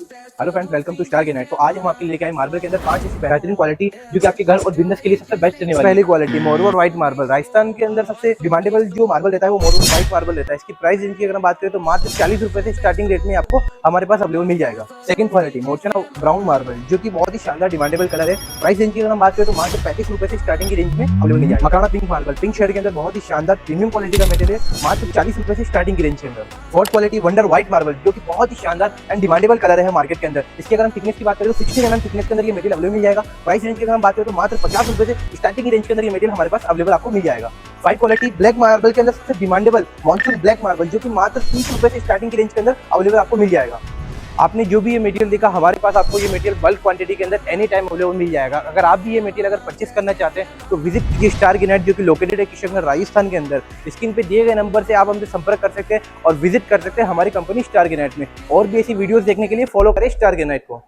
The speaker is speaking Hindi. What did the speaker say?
Hello friends, welcome to star granite. तो आज हम आपके लिए लेके आए मार्बल के अंदर 5 ऐसी बेहतरीन क्वालिटी जो कि आपके घर और बिजनेस के लिए सबसे बेस्ट रहने वाली है। पहली क्वालिटी मोरवर व्हाइट मार्बल। राजस्थान के अंदर सबसे डिमांडेबल जो मार्बल रहता है वो मोरवर व्हाइट मार्बल रहता है। इसकी प्राइस इनकी अगर हम बात करें तो मात्र 40 रुपए से स्टार्टिंग रेट में आपको हमारे पास अवेलेबल मिल जाएगा। सेकंड क्वालिटी मोरचना ब्राउन मार्बल जो कि बहुत ही शानदार डिमांडेबल कलर है। प्राइस इनकी अगर हम बात करें तो मात्र 35 रुपए से स्टार्टिंग की रेंज में अवेलेबल मिल जाएगा। मकाना पिंक मार्बल पिंक शेड के अंदर बहुत ही शानदार प्रीमियम क्वालिटी का मटेरियल है, मात्र 40 रुपए से स्टार्टिंग की रेंज के अंदर। Fourth quality wonder white marble जो कि बहुत ही शानदार एंड डिमांडेबल कलर है मार्केट के अंदर। इसकी अगर हम थिकनेस की बात करें तो 16 mm थिकनेस के अंदर ये मटेरियल अवेलेबल मिल जाएगा। प्राइस रेंज की अगर हम बात करें तो मात्र 50 रुपए से स्टार्टिंग की रेंज के अंदर ये मटेरियल हमारे पास अवेलेबल आपको मिल जाएगा। फाइव क्वालिटी ब्लैक मार्बल के अंदर सबसे डिमांडेबल मॉनसून ब्लैक मार्बल जो कि मात्र 30 रुपए से स्टार्टिंग की रेंज के अंदर अवेलेबल आपको मिल जाएगा। आपने जो भी ये मटेरियल देखा हमारे पास आपको ये मटेरियल बल्क क्वांटिटी के अंदर एनी टाइम अवेलेबल मिल जाएगा। अगर आप भी ये मटेरियल अगर परचेस करना चाहते हैं तो विजिट कीजिए स्टार ग्रेनाइट जो कि लोकेटेड है किशनगढ़ राजस्थान के अंदर। स्क्रीन पे दिए गए नंबर से आप हमसे संपर्क कर सकते हैं और विजिट कर सकते हैं हमारी कंपनी स्टार ग्रेनाइट में। और भी ऐसी वीडियोस देखने के लिए फॉलो करें स्टार ग्रेनाइट को।